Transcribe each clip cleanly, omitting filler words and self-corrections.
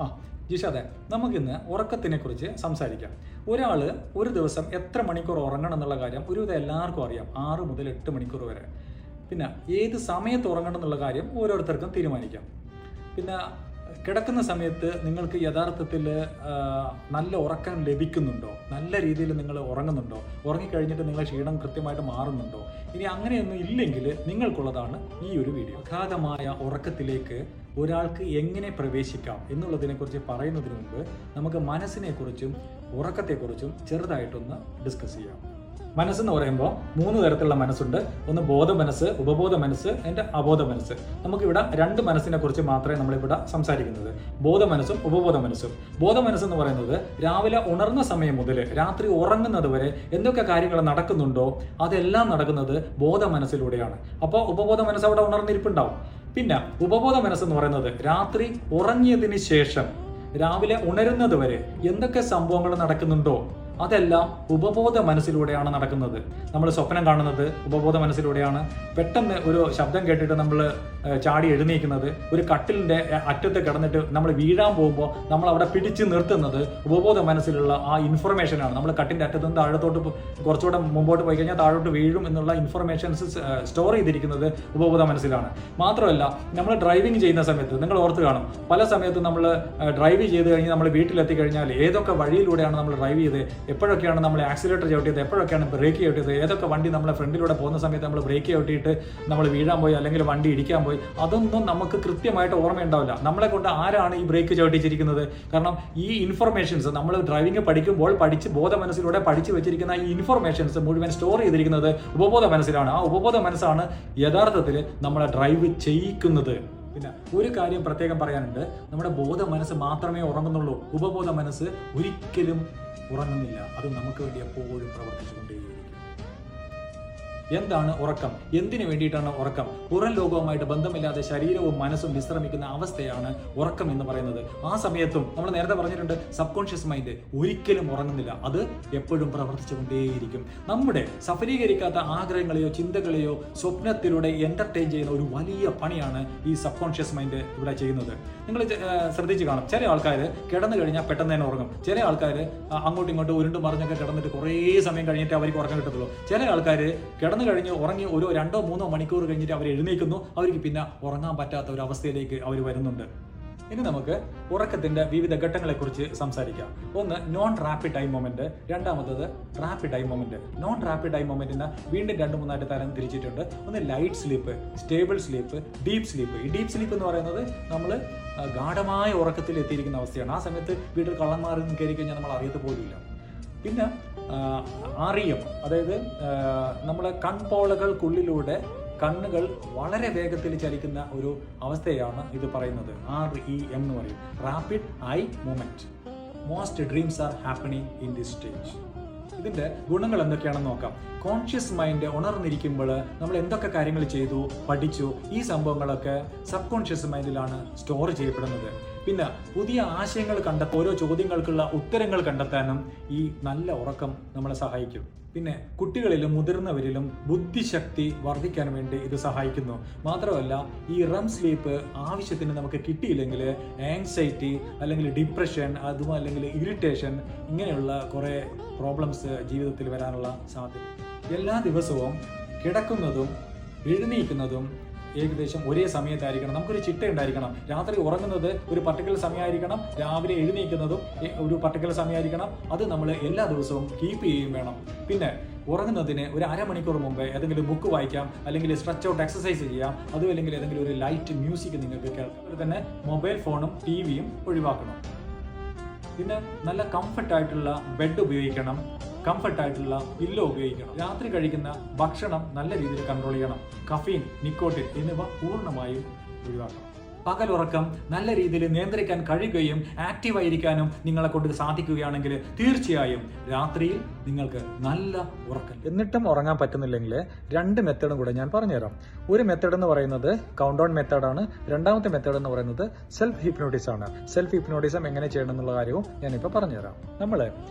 ആ ജിഷാദെ, നമുക്കിന്ന് ഉറക്കത്തിനെ കുറിച്ച് സംസാരിക്കാം. ഒരാൾ ഒരു ദിവസം എത്ര മണിക്കൂർ ഉറങ്ങണം എന്നുള്ള കാര്യം ഒരുവിധം എല്ലാവർക്കും അറിയാം. 6 മുതൽ 8 മണിക്കൂർ വരെ. പിന്നെ ഏത് സമയത്ത് ഉറങ്ങണം എന്നുള്ള കാര്യം ഓരോരുത്തർക്കും തീരുമാനിക്കാം. പിന്നെ കിടക്കുന്ന സമയത്ത് നിങ്ങൾക്ക് യഥാർത്ഥത്തിൽ നല്ല ഉറക്കം ലഭിക്കുന്നുണ്ടോ, നല്ല രീതിയിൽ നിങ്ങൾ ഉറങ്ങുന്നുണ്ടോ, ഉറങ്ങിക്കഴിഞ്ഞിട്ട് നിങ്ങൾ ക്ഷീണം കൃത്യമായിട്ട് മാറുന്നുണ്ടോ? ഇനി അങ്ങനെയൊന്നും ഇല്ലെങ്കിൽ നിങ്ങൾക്കുള്ളതാണ് ഈ ഒരു വീഡിയോ. അഗാധമായ ഉറക്കത്തിലേക്ക് ഒരാൾക്ക് എങ്ങനെ പ്രവേശിക്കാം എന്നുള്ളതിനെക്കുറിച്ച് പറയുന്നതിന് മുമ്പ് നമുക്ക് മനസ്സിനെക്കുറിച്ചും ഉറക്കത്തെക്കുറിച്ചും ചെറുതായിട്ടൊന്ന് ഡിസ്കസ് ചെയ്യാം. മനസ്സെന്ന് പറയുമ്പോൾ 3 തരത്തിലുള്ള മനസ്സുണ്ട്. ഒന്ന് ബോധ മനസ്സ്, ഉപബോധ മനസ്സ്, എൻ്റെ അബോധ മനസ്സ്. നമുക്കിവിടെ 2 മനസ്സിനെ കുറിച്ച് മാത്രമേ നമ്മളിവിടെ സംസാരിക്കുന്നത്, ബോധ മനസ്സും ഉപബോധ മനസ്സും. ബോധ മനസ്സെന്ന് പറയുന്നത് രാവിലെ ഉണർന്ന സമയം മുതൽ രാത്രി ഉറങ്ങുന്നത് വരെ എന്തൊക്കെ കാര്യങ്ങൾ നടക്കുന്നുണ്ടോ അതെല്ലാം നടക്കുന്നത് ബോധ മനസ്സിലൂടെയാണ്. അപ്പോൾ ഉപബോധ മനസ്സ് അവിടെ ഉണർന്നിരിപ്പുണ്ടാവും. പിന്നെ ഉപബോധ മനസ്സെന്ന് പറയുന്നത് രാത്രി ഉറങ്ങിയതിന് ശേഷം രാവിലെ ഉണരുന്നത് വരെ എന്തൊക്കെ സംഭവങ്ങൾ നടക്കുന്നുണ്ടോ അതെല്ലാം ഉപബോധ മനസ്സിലൂടെയാണ് നടക്കുന്നത്. നമ്മൾ സ്വപ്നം കാണുന്നത് ഉപബോധ മനസ്സിലൂടെയാണ്. പെട്ടെന്ന് ഒരു ശബ്ദം കേട്ടിട്ട് നമ്മൾ ചാടി എഴുന്നേൽക്കുന്നത്, ഒരു കട്ടിലിൻ്റെ അറ്റത്ത് കിടന്നിട്ട് നമ്മൾ വീഴാൻ പോകുമ്പോൾ നമ്മൾ അവിടെ പിടിച്ച് നിർത്തുന്നത് ഉപബോധ മനസ്സിലുള്ള ആ ഇൻഫർമേഷനാണ്. നമ്മൾ കട്ടിൻ്റെ അറ്റത്ത് നിന്ന് താഴത്തോട്ട് കുറച്ചുകൂടെ മുമ്പോട്ട് പോയി കഴിഞ്ഞാൽ താഴോട്ട് വീഴും എന്നുള്ള ഇൻഫർമേഷൻസ് സ്റ്റോർ ചെയ്തിരിക്കുന്നത് ഉപബോധ മനസ്സിലാണ്. മാത്രമല്ല, നമ്മൾ ഡ്രൈവിംഗ് ചെയ്യുന്ന സമയത്ത് നിങ്ങൾ ഓർത്ത് കാണും, പല സമയത്തും നമ്മൾ ഡ്രൈവ് ചെയ്ത് കഴിഞ്ഞ് നമ്മൾ വീട്ടിലെത്തി കഴിഞ്ഞാൽ ഏതൊക്കെ വഴിയിലൂടെയാണ് നമ്മൾ ഡ്രൈവ് ചെയ്ത്, എപ്പോഴൊക്കെയാണ് നമ്മൾ ആക്സിലേറ്റർ ചവിട്ടിയത്, എപ്പോഴൊക്കെയാണ് ബ്രേക്ക് ചവിട്ടിയത്, ഏതൊക്കെ വണ്ടി നമ്മളെ ഫ്രണ്ടിലൂടെ പോകുന്ന സമയത്ത് നമ്മൾ ബ്രേക്ക് ചവിട്ടിയിട്ട് നമ്മൾ വീഴാൻ പോയി അല്ലെങ്കിൽ വണ്ടി ഇടിക്കാൻ പോയി, അതൊന്നും നമുക്ക് കൃത്യമായിട്ട് ഓർമ്മയുണ്ടാവില്ല. നമ്മളെ കൊണ്ട് ആരാണ് ഈ ബ്രേക്ക് ചവിട്ടിച്ചിരിക്കുന്നത്? കാരണം ഈ ഇൻഫർമേഷൻസ് നമ്മൾ ഡ്രൈവിംഗ് പഠിക്കുമ്പോൾ ബോധ മനസ്സിലൂടെ പഠിച്ചു വെച്ചിരിക്കുന്ന ഈ ഇൻഫർമേഷൻസ് മുഴുവൻ സ്റ്റോർ ചെയ്തിരിക്കുന്നത് ഉപബോധ മനസ്സിലാണ്. ആ ഉപബോധ മനസ്സാണ് യഥാർത്ഥത്തിൽ നമ്മളെ ഡ്രൈവ് ചെയ്യിക്കുന്നത്. പിന്നെ ഒരു കാര്യം പ്രത്യേകം പറയാനുണ്ട്, നമ്മുടെ ബോധ മനസ്സ് മാത്രമേ ഉറങ്ങുന്നുള്ളൂ. ഉപബോധ മനസ്സ് ഒരിക്കലും ഉറങ്ങുന്നില്ല. അത് നമുക്ക് വേണ്ടി എപ്പോഴും പ്രവർത്തിച്ചുകൊണ്ടേയിരിക്കും. എന്താണ് ഉറക്കം? എന്തിനു വേണ്ടിയിട്ടാണ് ഉറക്കം? പുറം ലോകവുമായിട്ട് ബന്ധമില്ലാതെ ശരീരവും മനസ്സും വിശ്രമിക്കുന്ന അവസ്ഥയാണ് ഉറക്കം എന്ന് പറയുന്നത്. ആ സമയത്തും നമ്മൾ നേരത്തെ പറഞ്ഞിട്ടുണ്ട്, സബ് കോൺഷ്യസ് മൈൻഡ് ഒരിക്കലും ഉറങ്ങുന്നില്ല. അത് എപ്പോഴും പ്രവർത്തിച്ചുകൊണ്ടേയിരിക്കും. നമ്മുടെ സഫലീകരിക്കാത്ത ആഗ്രഹങ്ങളെയോ ചിന്തകളെയോ സ്വപ്നത്തിലൂടെ എന്റർടൈൻ ചെയ്യുന്ന ഒരു വലിയ പണിയാണ് ഈ സബ് കോൺഷ്യസ് മൈൻഡ് ഇവിടെ ചെയ്യുന്നത്. നിങ്ങൾ ശ്രദ്ധിച്ച് കാണും, ചില ആൾക്കാർ കിടന്നു കഴിഞ്ഞാൽ പെട്ടെന്ന് തന്നെ ഉറങ്ങും. ചില ആൾക്കാർ അങ്ങോട്ടും ഇങ്ങോട്ടും ഉരുണ്ടും മറിഞ്ഞൊക്കെ കിടന്നിട്ട് കുറേ സമയം കഴിഞ്ഞിട്ട് അവർക്ക് ഉറക്കം കിട്ടത്തുള്ളൂ. ചില ആൾക്കാർ കിടന്നു കഴിഞ്ഞ് ഉറങ്ങി ഒരു 2-3 മണിക്കൂർ കഴിഞ്ഞിട്ട് അവർ എഴുന്നേൽക്കുന്നു, അവർക്ക് പിന്നെ ഉറങ്ങാൻ പറ്റാത്ത ഒരു അവസ്ഥയിലേക്ക് അവർ വരുന്നുണ്ട്. ഇനി നമുക്ക് ഉറക്കത്തിന്റെ വിവിധ ഘട്ടങ്ങളെക്കുറിച്ച് സംസാരിക്കാം. ഒന്ന് നോൺ റാപ്പിഡ് ഐ മൊമെന്റ്, രണ്ടാമത്തത് rapid eye moment. Non rapid eye മൊമെന്റിന് വീണ്ടും 2-3 തരം തിരിച്ചിട്ടുണ്ട്. ഒന്ന് light sleep, stable sleep, deep sleep. ഈ ഡീപ്പ് സ്ലീപ്പ് എന്ന് പറയുന്നത് നമ്മൾ ഗാഢമായ ഉറക്കത്തിൽ എത്തിയിരിക്കുന്ന അവസ്ഥയാണ്. ആ സമയത്ത് വീട്ടിൽ കള്ളന്മാർ കയറി കഴിഞ്ഞാൽ നമ്മൾ അറിയത്ത് പോലുമില്ല. പിന്നെ REM, അതായത് നമ്മളെ കൺപോളകൾക്കുള്ളിലൂടെ കണ്ണുകൾ വളരെ വേഗത്തിൽ ചലിക്കുന്ന ഒരു അവസ്ഥയാണ് ഇത് പറയുന്നത്. REM എന്ന് പറയും, rapid I movement. Most dreams are happening in this stage. ഇതിന്റെ ഗുണങ്ങൾ എന്തൊക്കെയാണെന്ന് നോക്കാം. കോൺഷ്യസ് മൈൻഡ് ഉണർന്നിരിക്കുമ്പോൾ നമ്മൾ എന്തൊക്കെ കാര്യങ്ങൾ ചെയ്തു, പഠിച്ചു, ഈ സംഭവങ്ങളൊക്കെ സബ് കോൺഷ്യസ് മൈൻഡിലാണ് സ്റ്റോർ ചെയ്യപ്പെടുന്നത്. പിന്നെ പുതിയ ആശയങ്ങൾ ഓരോ ചോദ്യങ്ങൾക്കുള്ള ഉത്തരങ്ങൾ കണ്ടെത്താനും ഈ നല്ല ഉറക്കം നമ്മളെ സഹായിക്കും. പിന്നെ കുട്ടികളിലും മുതിർന്നവരിലും ബുദ്ധിശക്തി വർദ്ധിക്കാൻ വേണ്ടി ഇത് സഹായിക്കുന്നു. മാത്രമല്ല, ഈ REM സ്ലീപ്പ് ആവശ്യത്തിന് നമുക്ക് കിട്ടിയില്ലെങ്കിൽ ആങ്സൈറ്റി അല്ലെങ്കിൽ ഡിപ്രഷൻ, അതും അല്ലെങ്കിൽ ഇറിറ്റേഷൻ, ഇങ്ങനെയുള്ള കുറേ പ്രോബ്ലംസ് ജീവിതത്തിൽ വരാനുള്ള സാധ്യത. എല്ലാ ദിവസവും കിടക്കുന്നതും എഴുന്നേൽക്കുന്നതും ഏകദേശം ഒരേ സമയത്തായിരിക്കണം. നമുക്കൊരു ചിട്ട ഉണ്ടായിരിക്കണം. രാത്രി ഉറങ്ങുന്നത് ഒരു പർട്ടിക്കുലർ സമയമായിരിക്കണം, രാവിലെ എഴുന്നേൽക്കുന്നതും ഒരു പർട്ടിക്കുലർ സമയമായിരിക്കണം. അത് നമ്മൾ എല്ലാ ദിവസവും കീപ്പ് ചെയ്യുകയും വേണം. പിന്നെ ഉറങ്ങുന്നതിന് ഒരു അരമണിക്കൂർ മുമ്പ് ഏതെങ്കിലും ബുക്ക് വായിക്കാം, അല്ലെങ്കിൽ സ്ട്രെച്ച് ഔട്ട് എക്സസൈസ് ചെയ്യാം, അതും അല്ലെങ്കിൽ ഏതെങ്കിലും ഒരു ലൈറ്റ് മ്യൂസിക് നിങ്ങൾക്ക് കേൾക്കാം. അതുപോലെ തന്നെ മൊബൈൽ ഫോണും TV-യും ഒഴിവാക്കണം. പിന്നെ നല്ല കംഫർട്ടായിട്ടുള്ള ബെഡ് ഉപയോഗിക്കണം, കംഫർട്ടായിട്ടുള്ള പില്ലോ ഉപയോഗിക്കണം. രാത്രി കഴിക്കുന്ന ഭക്ഷണം നല്ല രീതിയിൽ കൺട്രോൾ ചെയ്യണം. കഫീൻ, നിക്കോട്ടിൻ എന്നിവ പൂർണ്ണമായും ഒഴിവാക്കണം. പകലുറക്കം നല്ല രീതിയിൽ നിയന്ത്രിക്കാൻ കഴിയുകയും ആക്റ്റീവായിരിക്കാനും നിങ്ങളെ കൊണ്ട് സാധിക്കുകയാണെങ്കിൽ തീർച്ചയായും രാത്രിയിൽ നിങ്ങൾക്ക് നല്ല ഉറക്കം. എന്നിട്ടും ഉറങ്ങാൻ പറ്റുന്നില്ലെങ്കിൽ 2 മെത്തേഡും കൂടെ ഞാൻ പറഞ്ഞുതരാം. ഒരു മെത്തേഡ് എന്ന് പറയുന്നത് കൗണ്ട് ഡൗൺ മെത്തേഡാണ്. രണ്ടാമത്തെ മെത്തേഡ് എന്ന് പറയുന്നത് സെൽഫ് ഹിപ്നോട്ടിസം ആണ്. സെൽഫ് ഹിപ്നോട്ടിസം എങ്ങനെ ചെയ്യണം എന്നുള്ള കാര്യവും ഞാനിപ്പോൾ പറഞ്ഞുതരാം. നമ്മൾ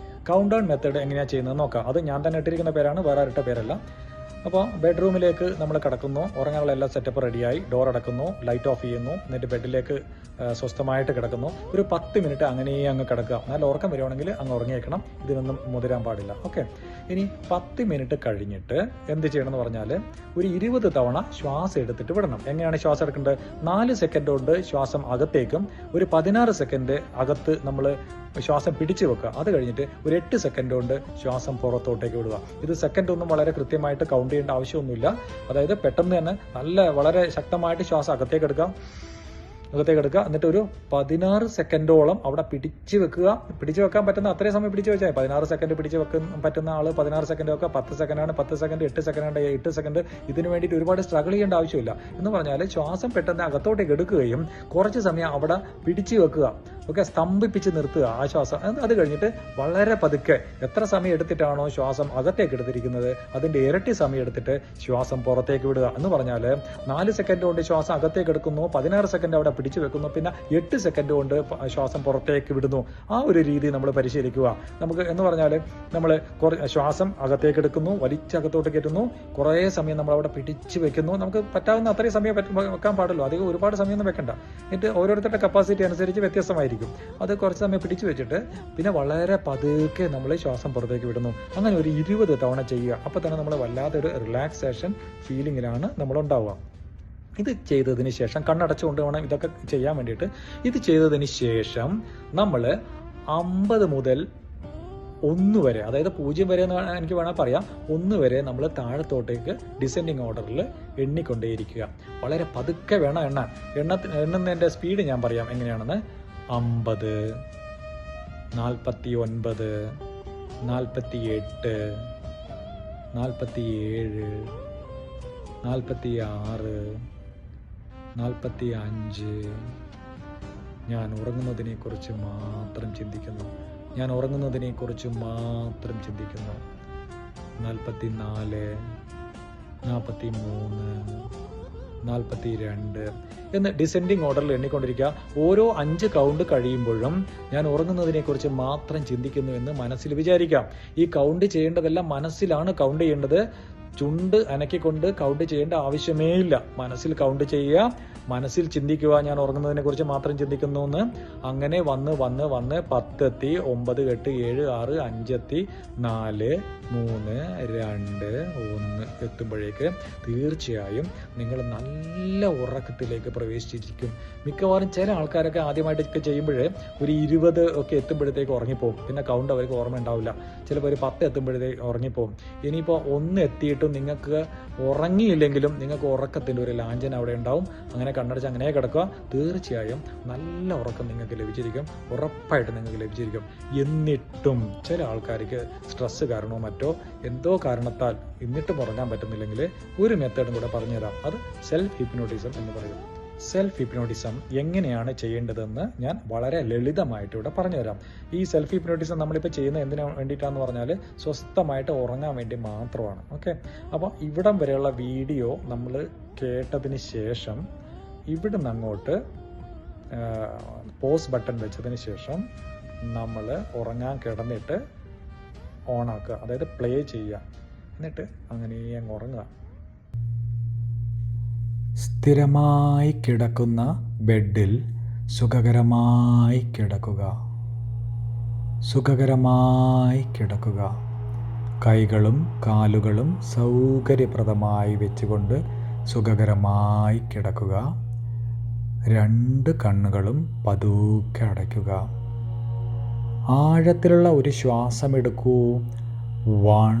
കൗണ്ട് ഡൗൺ മെത്തേഡ് എങ്ങനെയാണ് ചെയ്യുന്നത് നോക്കാം. അത് ഞാൻ തന്നെ ഇട്ടിരിക്കുന്ന പേരാണ്, വേറെ ആരുടെ പേരല്ല. അപ്പോൾ ബെഡ്റൂമിലേക്ക് നമ്മൾ കിടക്കുന്നു, ഉറങ്ങാനുള്ള എല്ലാ സെറ്റപ്പ് റെഡിയായി, ഡോർ അടക്കുന്നു, ലൈറ്റ് ഓഫ് ചെയ്യുന്നു, എന്നിട്ട് ബെഡിലേക്ക് സ്വസ്ഥമായിട്ട് കിടക്കുന്നു. ഒരു 10 മിനിറ്റ് അങ്ങനെ അങ്ങ് കിടക്കുക. നല്ല ഉറക്കം വരുവാണെങ്കിൽ അങ്ങ് ഉറങ്ങിയേക്കണം, ഇതിനൊന്നും മുതിരാൻ പാടില്ല. ഓക്കെ, ഇനി 10 മിനിറ്റ് കഴിഞ്ഞിട്ട് എന്ത് ചെയ്യണമെന്ന് പറഞ്ഞാൽ ഒരു 20 തവണ ശ്വാസം എടുത്തിട്ട് വിടണം. എങ്ങനെയാണ് ശ്വാസം എടുക്കേണ്ടത്? 4 സെക്കൻഡ് കൊണ്ട് ശ്വാസം അകത്തേക്കും ഒരു 16 സെക്കൻഡ് അകത്ത് നമ്മൾ ശ്വാസം പിടിച്ചു വെക്കുക. അത് കഴിഞ്ഞിട്ട് ഒരു 8 സെക്കൻഡ് കൊണ്ട് ശ്വാസം പുറത്തോട്ടേക്ക് വിടുക. ഇത് സെക്കൻഡ് ഒന്നും വളരെ കൃത്യമായിട്ട് കൗണ്ട് ചെയ്യേണ്ട ആവശ്യമൊന്നുമില്ല. അതായത് പെട്ടെന്ന് തന്നെ വളരെ ശക്തമായിട്ട് ശ്വാസം അകത്തേക്ക് എടുക്കുക, എന്നിട്ട് ഒരു 16 സെക്കൻഡോളം അവിടെ പിടിച്ചു വെക്കാൻ പറ്റുന്ന അത്രയും സമയം പിടിച്ചു വെച്ചാൽ 16 സെക്കൻഡ് പിടിച്ചു വെക്കാൻ പറ്റുന്ന ആള് 16 സെക്കൻഡ് വെക്കുക. 10 സെക്കൻഡാണ് 10 സെക്കൻഡ്, 8 സെക്കൻഡ് 8 സെക്കൻഡ്. ഇതിനു വേണ്ടിയിട്ട് ഒരുപാട് സ്ട്രഗിൾ ചെയ്യേണ്ട ആവശ്യമില്ല. എന്ന് പറഞ്ഞാൽ ശ്വാസം പെട്ടെന്ന് അകത്തോട്ടേക്ക് എടുക്കുകയും കുറച്ച് സമയം അവിടെ പിടിച്ചു വെക്കുക. ഓക്കെ, സ്തംഭിപ്പിച്ച് നിർത്തുക ആ ശ്വാസം. അത് കഴിഞ്ഞിട്ട് വളരെ പതുക്കെ എത്ര സമയം എടുത്തിട്ടാണോ ശ്വാസം അകത്തേക്ക് എടുത്തിരിക്കുന്നത് അതിന്റെ ഇരട്ടി സമയം എടുത്തിട്ട് ശ്വാസം പുറത്തേക്ക് വിടുക. എന്ന് പറഞ്ഞാൽ 4 സെക്കൻഡ് കൊണ്ട് ശ്വാസം അകത്തേക്ക് എടുക്കുന്നു, 16 സെക്കൻഡ് അവിടെ പിടിച്ചു വെക്കുന്നു, പിന്നെ 8 സെക്കൻഡ് കൊണ്ട് ശ്വാസം പുറത്തേക്ക് വിടുന്നു. ആ ഒരു രീതി നമ്മൾ പരിശീലിക്കുക. നമുക്ക് എന്ന് പറഞ്ഞാൽ നമ്മൾ ശ്വാസം അകത്തേക്ക് എടുക്കുന്നു, വലിച്ചകത്തോട്ട് കയറ്റുന്നു, കുറേ സമയം നമ്മൾ അവിടെ പിടിച്ചു വെക്കുന്നു. നമുക്ക് പറ്റാവുന്ന അത്രയും സമയം വെക്കാൻ പാടുള്ളൂ, അധികം ഒരുപാട് സമയമൊന്നും വെക്കണ്ട. എന്നിട്ട് ഓരോരുത്തരുടെ കപ്പാസിറ്റി അനുസരിച്ച് വ്യത്യസ്തമായിരിക്കും. അത് കുറച്ച് സമയം പിടിച്ചു വെച്ചിട്ട് പിന്നെ വളരെ പതുക്കെ നമ്മൾ ശ്വാസം പുറത്തേക്ക് വിടുന്നു. അങ്ങനെ ഒരു 20 തവണ ചെയ്യുക. അപ്പോൾ തന്നെ നമ്മൾ വല്ലാത്തൊരു റിലാക്സേഷൻ ഫീലിങ്ങിലാണ് നമ്മൾ ഉണ്ടാവുക. ഇത് ചെയ്തതിന് ശേഷം കണ്ണടച്ചുകൊണ്ട് വേണം ഇതൊക്കെ ചെയ്യാൻ വേണ്ടിയിട്ട്. ഇത് ചെയ്തതിന് ശേഷം നമ്മൾ 50 മുതൽ 1 വരെ, അതായത് 0 വരെ എന്ന് എനിക്ക് വേണമെങ്കിൽ പറയാം, 1 വരെ നമ്മൾ താഴത്തോട്ടേക്ക് ഡിസെൻഡിങ് ഓർഡറിൽ എണ്ണിക്കൊണ്ടേയിരിക്കുക. വളരെ പതുക്കെ വേണം എണ്ണുന്നതിൻ്റെ സ്പീഡ് ഞാൻ പറയാം എങ്ങനെയാണെന്ന്. 50, 49, 48, 47, 46, 45. ഞാൻ ഉറങ്ങുന്നതിനെക്കുറിച്ച് മാത്രം ചിന്തിക്കുന്നു. 44, 43, 42 എന്ന് ഡിസെൻഡിങ് ഓർഡറിൽ എണ്ണിക്കൊണ്ടിരിക്കുക. ഓരോ 5 കൗണ്ട് കഴിയുമ്പോഴും ഞാൻ ഉറങ്ങുന്നതിനെക്കുറിച്ച് മാത്രം ചിന്തിക്കുന്നു എന്ന് മനസ്സിൽ വിചാരിക്കാം. ഈ കൗണ്ട് ചെയ്യേണ്ടതെല്ലാം മനസ്സിലാണ് കൗണ്ട് ചെയ്യേണ്ടത്. ചുണ്ട് അനക്കിക്കൊണ്ട് കൗണ്ട് ചെയ്യേണ്ട ആവശ്യമേ ഇല്ല. മനസ്സിൽ കൗണ്ട് ചെയ്യുക, മനസ്സിൽ ചിന്തിക്കുക, ഞാൻ ഉറങ്ങുന്നതിനെ കുറിച്ച് മാത്രം ചിന്തിക്കുന്നു എന്ന്. അങ്ങനെ വന്ന് 10 എത്തി, 9 8 7 6 5 എത്തി, 4 3 2 1 എത്തുമ്പോഴേക്ക് തീർച്ചയായും നിങ്ങൾ നല്ല ഉറക്കത്തിലേക്ക് പ്രവേശിച്ചിരിക്കും. മിക്കവാറും ചില ആൾക്കാരൊക്കെ ആദ്യമായിട്ടൊക്കെ ചെയ്യുമ്പോൾ ഒരു 20 ഒക്കെ എത്തുമ്പോഴത്തേക്ക് ഉറങ്ങിപ്പോകും. പിന്നെ കൗണ്ട് അവർക്ക് ഓർമ്മ ഉണ്ടാവില്ല. ചിലപ്പോൾ ഒരു 10 എത്തുമ്പോഴത്തേക്ക് ഉറങ്ങിപ്പോകും. ഇനിയിപ്പോൾ 1 എത്തിയിട്ടും നിങ്ങൾക്ക് ഉറങ്ങിയില്ലെങ്കിലും നിങ്ങൾക്ക് ഉറക്കത്തിൻ്റെ ഒരു ലാഞ്ചന അവിടെ ഉണ്ടാവും. അങ്ങനെ കണ്ണടച്ച് അങ്ങനെ കിടക്കുക. തീർച്ചയായും നല്ല ഉറക്കം നിങ്ങൾക്ക് ലഭിച്ചിരിക്കും, ഉറപ്പായിട്ട് നിങ്ങൾക്ക് ലഭിച്ചിരിക്കും. എന്നിട്ടും ചില ആൾക്കാർക്ക് സ്ട്രെസ് കാരണമോ മറ്റോ എന്തോ കാരണത്താൽ എന്നിട്ടും ഉറങ്ങാൻ പറ്റുന്നില്ലെങ്കിൽ ഒരു മെത്തേഡും കൂടെ പറഞ്ഞുതരാം. അത് സെൽഫ് ഹിപ്നോട്ടിസം എന്ന് പറയും. സെൽഫ് ഹിപ്നോട്ടിസം എങ്ങനെയാണ് ചെയ്യേണ്ടതെന്ന് ഞാൻ വളരെ ലളിതമായിട്ട് ഇവിടെ പറഞ്ഞുതരാം. ഈ സെൽഫ് ഹിപ്നോട്ടിസം നമ്മളിപ്പോൾ ചെയ്യുന്ന എന്തിനു വേണ്ടിയിട്ടാന്ന് പറഞ്ഞാൽ സ്വസ്ഥമായിട്ട് ഉറങ്ങാൻ വേണ്ടി മാത്രമാണ്. ഓക്കെ, അപ്പോൾ ഇവിടം വരെയുള്ള വീഡിയോ നമ്മൾ കേട്ടതിന് ശേഷം ഇവിടുന്ന് അങ്ങോട്ട് പോസ് ബട്ടൺ വെച്ചതിന് ശേഷം നമ്മൾ ഉറങ്ങാൻ കിടന്നിട്ട് ഓണാക്കുക, അതായത് പ്ലേ ചെയ്യുക. എന്നിട്ട് അങ്ങനെ അങ്ങ് ഉറങ്ങുക. സ്ഥിരമായി കിടക്കുന്ന ബെഡിൽ സുഖകരമായി കിടക്കുക. കൈകളും കാലുകളും സൗകര്യപ്രദമായി വെച്ചുകൊണ്ട് സുഖകരമായി കിടക്കുക. 2 കണ്ണുകളും പതുക്കെ അടയ്ക്കുക. ആഴത്തിലുള്ള ഒരു ശ്വാസമെടുക്കൂ. 1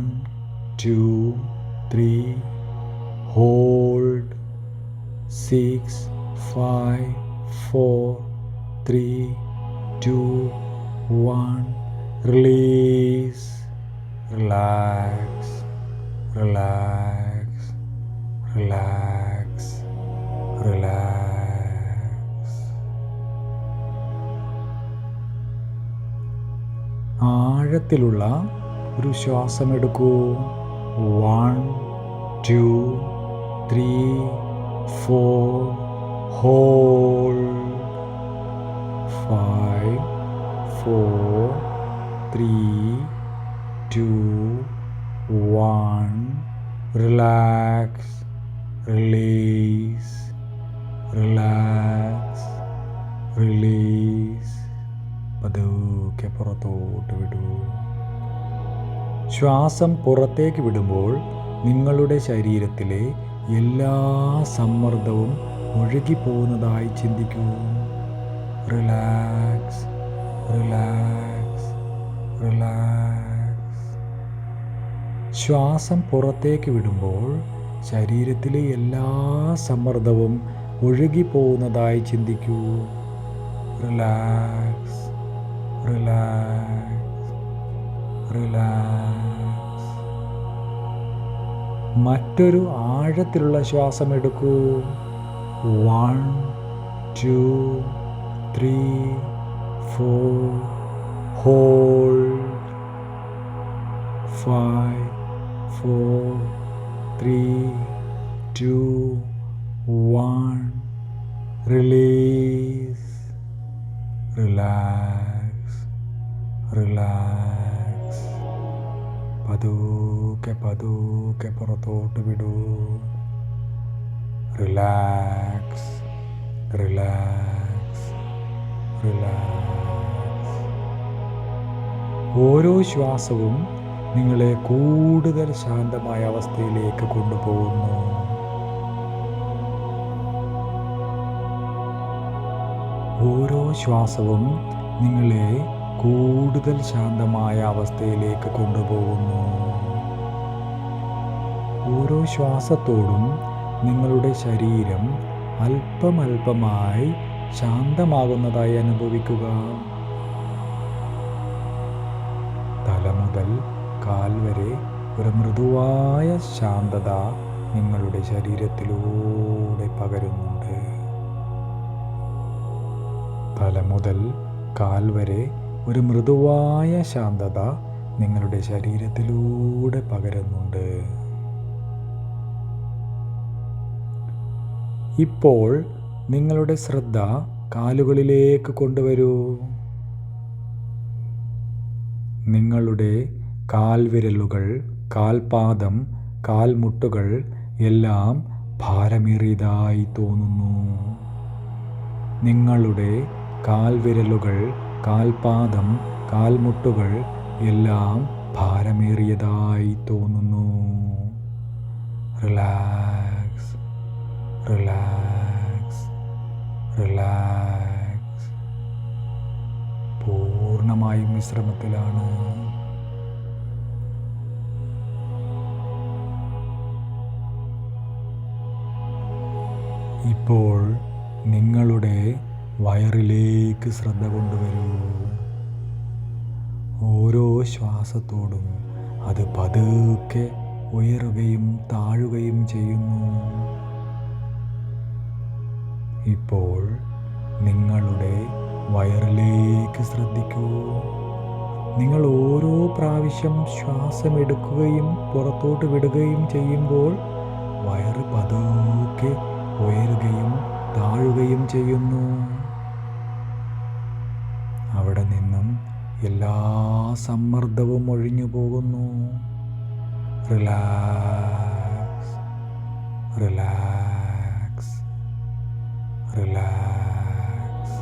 2 3 ഹോൾഡ് 6 5 4 3 2 1 റിലീസ്. റിലാക്സ്. ആഴത്തിലുള്ള ഒരു ശ്വാസമെടുക്കൂ. 1 2 3 4 hold 5 4 3 2 1 relax, release, relax, release. പതുക്കെ പുറത്തോട്ട് വിടൂ. ശ്വാസം പുറത്തേക്ക് വിടുമ്പോൾ നിങ്ങളുടെ ശരീരത്തിലെ എല്ലാ സമ്മർദ്ദവും ഒഴുകിപ്പോകുന്നതായി ചിന്തിക്കൂ. Relax, relax, relax. ശ്വാസം പുറത്തേക്ക് വിടുമ്പോൾ ശരീരത്തിലെ എല്ലാ സമ്മർദ്ദവും ഒഴുകിപ്പോകുന്നതായി ചിന്തിക്കൂ. Relax, relax, relax. മറ്റൊരു ആഴത്തിലുള്ള ശ്വാസം എടുക്കൂ. 1, 2, 3, 4. ഹോൾഡ്. 5, 4, 3, 2, 1. റിലീസ്. Relax, relax. പതുക്കെ പതുക്കെ പുറത്തോട്ട് വിടൂ. Relax, relax, relax. ഓരോ ശ്വാസവും നിങ്ങളെ കൂടുതൽ ശാന്തമായ അവസ്ഥയിലേക്ക് കൊണ്ടുപോകുന്നു. ഓരോ ശ്വാസവും നിങ്ങളെ കൂടുതൽ ശാന്തമായ അവസ്ഥയിലേക്ക് കൊണ്ടുപോകുന്നു. ഓരോ ശ്വാസത്തോടും നിങ്ങളുടെ ശരീരം അല്പമല്പമായി ശാന്തമാകുന്നതായി അനുഭവിക്കുക. തല മുതൽ കാൽ വരെ ഒരു മൃദുവായ ശാന്തത നിങ്ങളുടെ ശരീരത്തിലൂടെ പകരുന്നുണ്ട്. തല മുതൽ കാൽ വരെ ഒരു മൃദുവായ ശാന്തത നിങ്ങളുടെ ശരീരത്തിലൂടെ പകരുന്നുണ്ട്. ഇപ്പോൾ നിങ്ങളുടെ ശ്രദ്ധ കാലുകളിലേക്ക് കൊണ്ടുവരൂ. നിങ്ങളുടെ കാൽവിരലുകൾ, കാൽപാദം, കാൽമുട്ടുകൾ എല്ലാം ഭാരമേറിയതായി തോന്നുന്നു. നിങ്ങളുടെ കാൽവിരലുകൾ, കാൽപാദം, കാൽമുട്ടുകൾ എല്ലാം ഭാരമേറിയതായി തോന്നുന്നു. Relax, relax, relax. പൂർണ്ണമായും വിശ്രമത്തിലാണ്. ഇപ്പോൾ നിങ്ങളുടെ വയറിലേക്ക് ശ്രദ്ധ കൊണ്ടുവരൂ. ഓരോ ശ്വാസത്തോടും അത് പതുക്കെ ഉയരുകയും താഴുകയും ചെയ്യുന്നു. ഇപ്പോൾ നിങ്ങളുടെ വയറിലേക്ക് ശ്രദ്ധിക്കൂ. നിങ്ങൾ ഓരോ പ്രാവശ്യം ശ്വാസം എടുക്കുകയും പുറത്തോട്ട് വിടുകയും ചെയ്യുമ്പോൾ വയറ് പതുക്കെ ഉയരുകയും താഴുകയും ചെയ്യുന്നു. അവിടെ നിന്നും എല്ലാ സമ്മർദ്ദവും ഒഴിഞ്ഞു പോകുന്നു. Relax, relax, relax,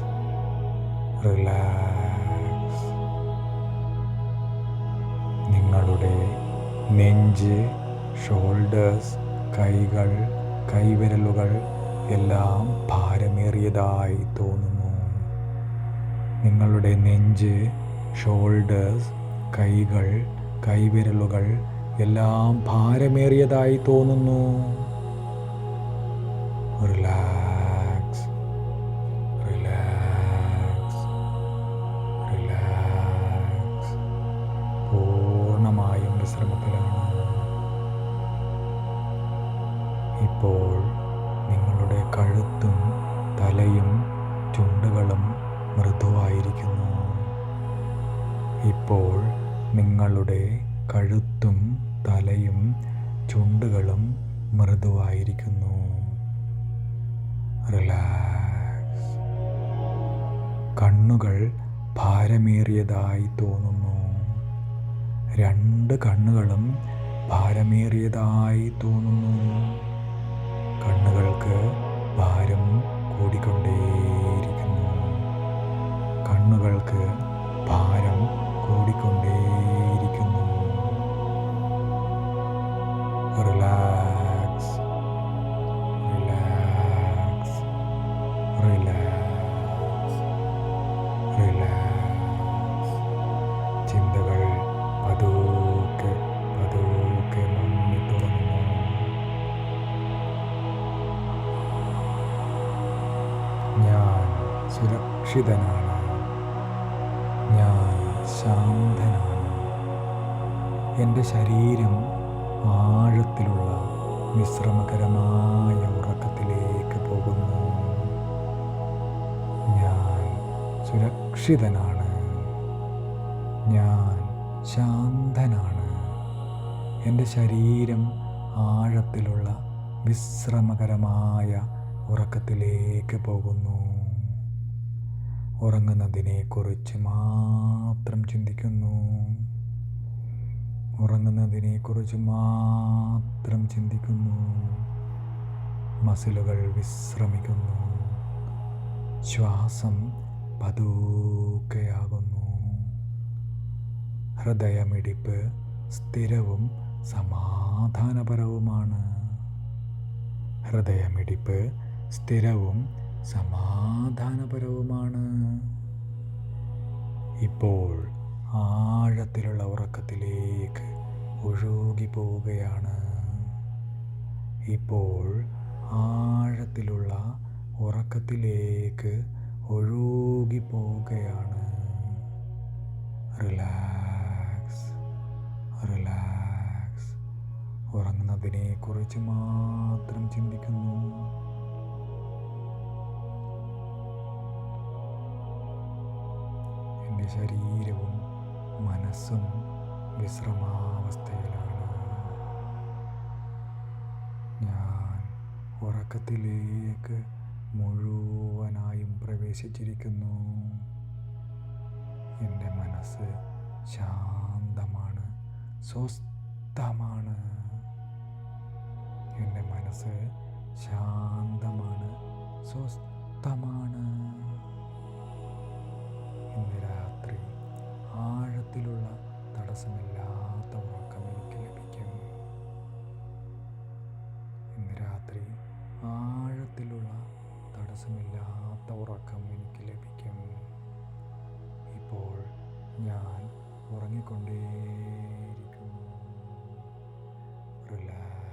relax. നിങ്ങളുടെ നെഞ്ച്, ഷോൾഡേഴ്സ്, കൈകൾ, കൈവിരലുകൾ എല്ലാം ഭാരമേറിയതായി തോന്നുന്നു. നിങ്ങളുടെ നെഞ്ച്, ഷോൾഡേഴ്സ്, കൈകൾ, കൈവിരലുകൾ എല്ലാം ഭാരമേറിയതായി തോന്നുന്നു. Relax, relax, relax. പൂർണ്ണമായും വിശ്രമത്തിലാണ്. ഇപ്പോൾ നിങ്ങളുടെ കഴുത്തും തലയും ചുണ്ടുകളും മൃദുവായിരിക്കുന്നു. ഇപ്പോൾ നിങ്ങളുടെ കഴുത്തും തലയും ചുണ്ടുകളും മൃദുവായിരിക്കുന്നു. റിലാക്സ്. കണ്ണുകൾ ഭാരമേറിയതായി തോന്നുന്നു. രണ്ട് കണ്ണുകളും ഭാരമേറിയതായി തോന്നുന്നു. കണ്ണുകൾക്ക് ഭാരം കൂടിക്കൊണ്ടേയിരിക്കുന്നു. കണ്ണുകൾക്ക് ഭാരം കൂടിക്കൊണ്ടേയിരിക്കുന്നു. Relax, relax, relax, relax. ചിന്തകൾ പതുക്കെ പതുക്കെ മുന്നിട്ടുറങ്ങുന്നു. ഞാൻ സുരക്ഷിതനാണ്. ഞാൻ ശാന്തനാണ്. എൻ്റെ ശരീരം ആഴത്തിലുള്ള വിശ്രമകരമായ ഉറക്കത്തിലേക്ക് പോകുന്നു. ഞാൻ സുരക്ഷിതനാണ്. ഞാൻ ശാന്തനാണ്. എൻ്റെ ശരീരം ആഴത്തിലുള്ള വിശ്രമകരമായ ഉറക്കത്തിലേക്ക് പോകുന്നു. ഉറങ്ങുന്നതിനെക്കുറിച്ച് മാത്രം ചിന്തിക്കുന്നു. ഉറങ്ങുന്നതിനെക്കുറിച്ച് മാത്രം ചിന്തിക്കുന്നു. മസിലുകൾ വിശ്രമിക്കുന്നു. ശ്വാസം പതുക്കെയാകുന്നു. ഹൃദയമിടിപ്പ് സ്ഥിരവും സമാധാനപരവുമാണ്. ഹൃദയമിടിപ്പ് സ്ഥിരവും സമാധാനപരവുമാണ്. ഇപ്പോൾ ആഴത്തിലുള്ള ഉറക്കത്തിലേക്ക് ഒഴുകി പോവുകയാണ്. ഇപ്പോൾ ആഴത്തിലുള്ള ഉറക്കത്തിലേക്ക് ഒഴുകി പോവുകയാണ്. Relax, relax. ഉറങ്ങുന്നതിനെക്കുറിച്ച് മാത്രം ചിന്തിക്കുന്നു. എൻ്റെ ശരീരവും മനസ്സും വിശ്രമാവസ്ഥയിലാണ്. ഞാൻ ഉറക്കത്തിലേക്ക് മുഴുവനായും പ്രവേശിച്ചിരിക്കുന്നു. എൻ്റെ മനസ്സ് ശാന്തമാണ്, സ്വസ്ഥമാണ്. എൻ്റെ മനസ്സ് ശാന്തമാണ്, സ്വസ്ഥമാണ്. ഇന്ന് രാത്രി ആഴത്തിലുള്ള തടസ്സമില്ലാത്ത ഉറക്കം എനിക്ക് ലഭിക്കും. ഇന്ന് രാത്രി ആഴത്തിലുള്ള തടസ്സമില്ലാത്ത ഉറക്കം എനിക്ക് ലഭിക്കും. ഇപ്പോൾ ഞാൻ ഉറങ്ങിക്കൊണ്ടേയിരിക്കുന്നു. റിലാക്സ്.